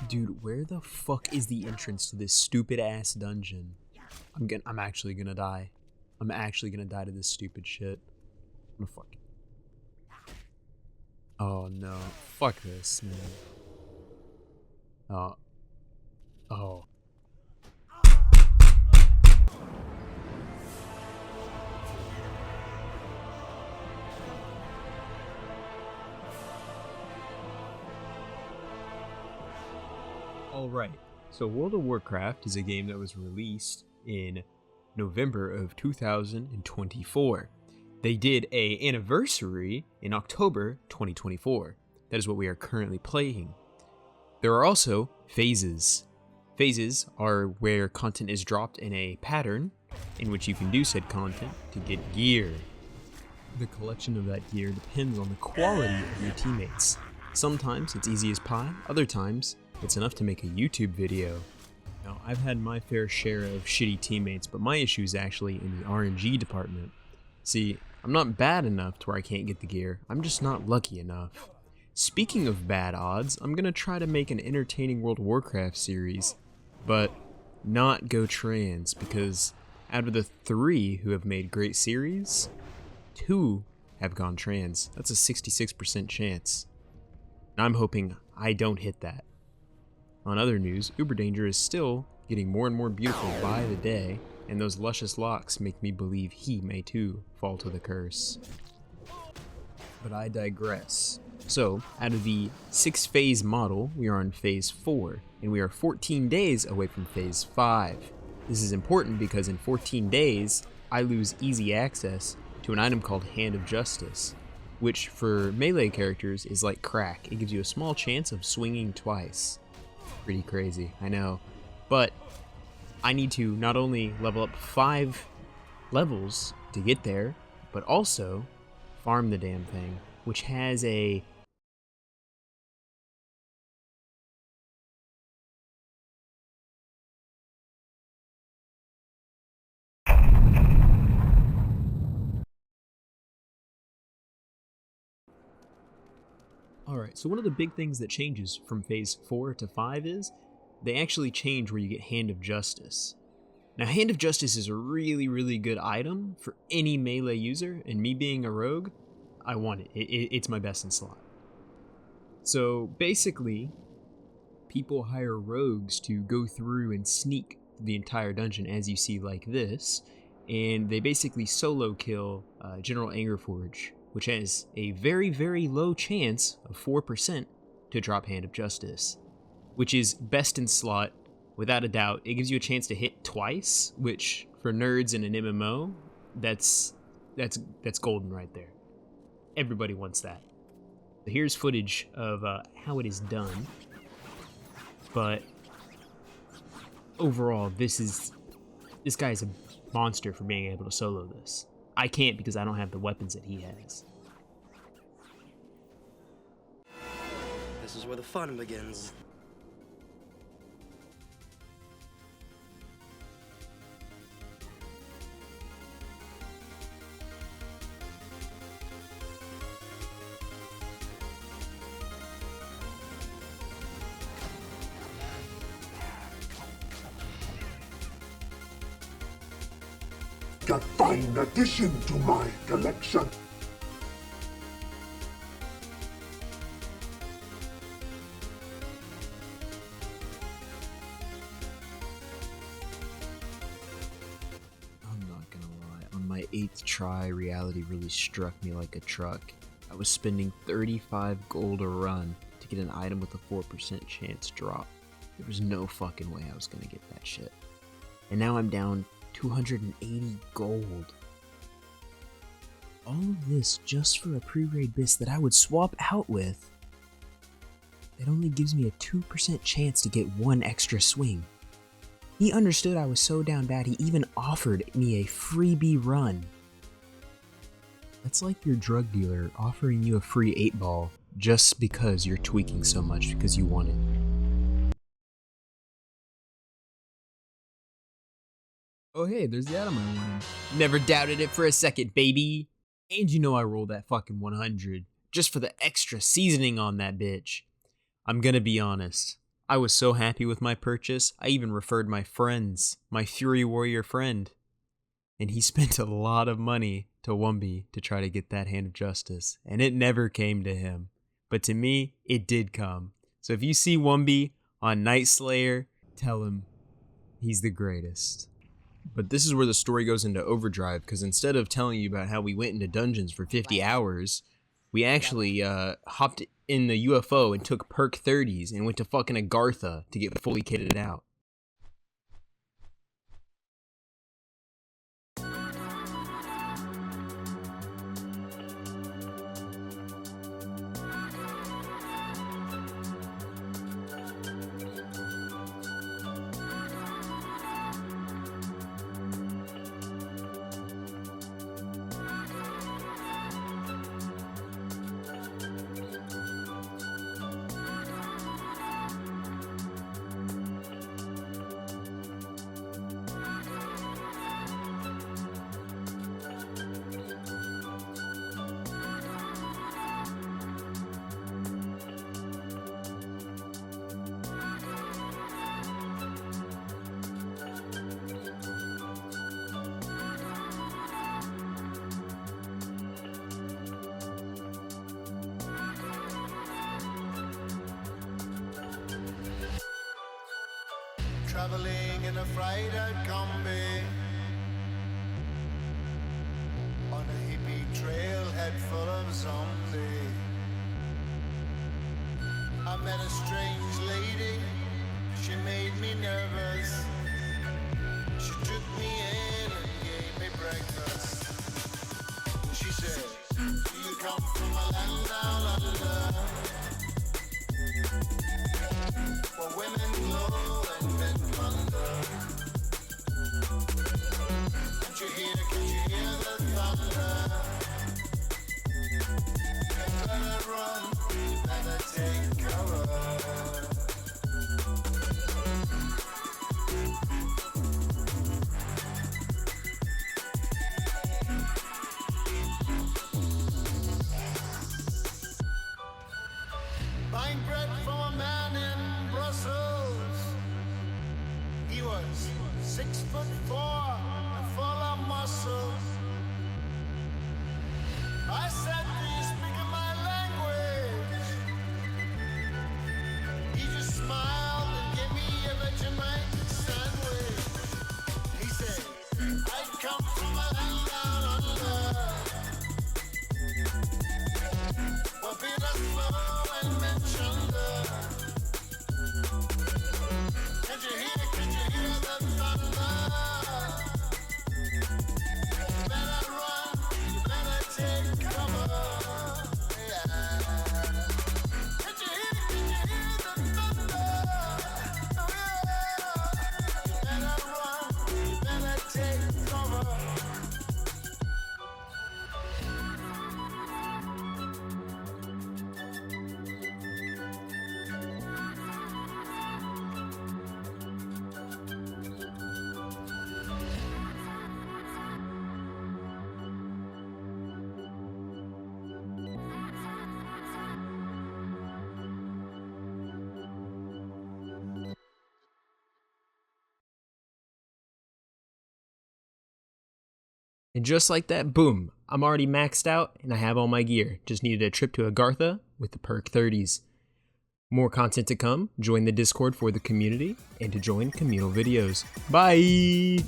Dude, where the fuck is the entrance to this stupid ass dungeon? I'm actually gonna die. I'm actually gonna die to this stupid shit. I'm gonna fuck. Oh no. Fuck this, man. Oh. Oh. Alright, so World of Warcraft is a game that was released in November of 2024. They did an anniversary in October 2024. That is what we are currently playing. There are also phases. Phases are where content is dropped in a pattern in which you can do said content to get gear. The collection of that gear depends on the quality of your teammates. Sometimes it's easy as pie, other times it's enough to make a YouTube video. Now, I've had my fair share of shitty teammates, but my issue is actually in the RNG department. See, I'm not bad enough to where I can't get the gear, I'm just not lucky enough. Speaking of bad odds, I'm gonna try to make an entertaining World of Warcraft series, but not go trans, because out of the 3 who have made great series, 2 have gone trans. That's a 66% chance. And I'm hoping I don't hit that. On other news, Uber Danger is still getting more and more beautiful by the day, and those luscious locks make me believe he may too fall to the curse. But I digress. So, out of the 6-phase model, we are on phase 4, and we are 14 days away from phase 5. This is important because in 14 days, I lose easy access to an item called Hand of Justice, which for melee characters is like crack. It gives you a small chance of swinging twice. Pretty crazy, I know. But I need to not only level up 5 levels to get there, but also farm the damn thing, which has a Alright, so one of the big things that changes from phase 4 to 5 is they actually change where you get Hand of Justice. Now, Hand of Justice is a really, really good item for any melee user, and me being a rogue, I want it. It's my best in slot. So basically, people hire rogues to go through and sneak the entire dungeon, as you see like this, and they basically solo kill General Angerforge, which has a very, very low chance of 4% to drop Hand of Justice, which is best in slot, without a doubt. It gives you a chance to hit twice, which for nerds in an MMO, that's golden right there. Everybody wants that. So here's footage of how it is done, but overall, this guy is a monster for being able to solo this. I can't because I don't have the weapons that he has. This is where the fun begins. A fine addition to my collection. I'm not gonna lie, on my 8th try, reality really struck me like a truck. I was spending 35 gold a run to get an item with a 4% chance drop. There was no fucking way I was gonna get that shit. And now I'm down 280 gold. All of this just for a pre-raid bis that I would swap out with. It only gives me a 2% chance to get 1 extra swing. He understood I was so down bad he even offered me a freebie run. That's like your drug dealer offering you a free 8-ball just because you're tweaking so much because you want it. Oh hey, there's the item I wanted. Never doubted it for a second, baby. And you know I rolled that fucking 100 just for the extra seasoning on that bitch. I'm gonna be honest, I was so happy with my purchase, I even referred my friends, my Fury Warrior friend. And he spent a lot of money to Wumby to try to get that Hand of Justice, and it never came to him. But to me, it did come. So if you see Wumby on Night Slayer, tell him he's the greatest. But this is where the story goes into overdrive, because instead of telling you about how we went into dungeons for 50 hours, we actually hopped in the UFO and took perk 30s and went to fucking Agartha to get fully kitted out. Traveling in a freighter combi on a hippie trailhead full of zombies. I met a strange lady, she made me nervous. She took me in and gave me breakfast. She said, "Do you come from a land down under, where women glow and men plunder? Can't you hear the thunder? You better run, you better take cover." Buying bread from a man in Brussels. He was 6'4" and full of muscle. I said, "Do you speak my language?" He just smiled and gave me a Vegemite sandwich. He said, "I come from a land down under, where people slow and men chunder. Can you hear the thunder? You better run, you better take cover." Yeah. Can you hear the thunder? Oh yeah. You better run, you better take cover. And just like that, boom, I'm already maxed out and I have all my gear. Just needed a trip to Agartha with the perk 30s. More content to come. Join the Discord for the community and to join communal videos. Bye!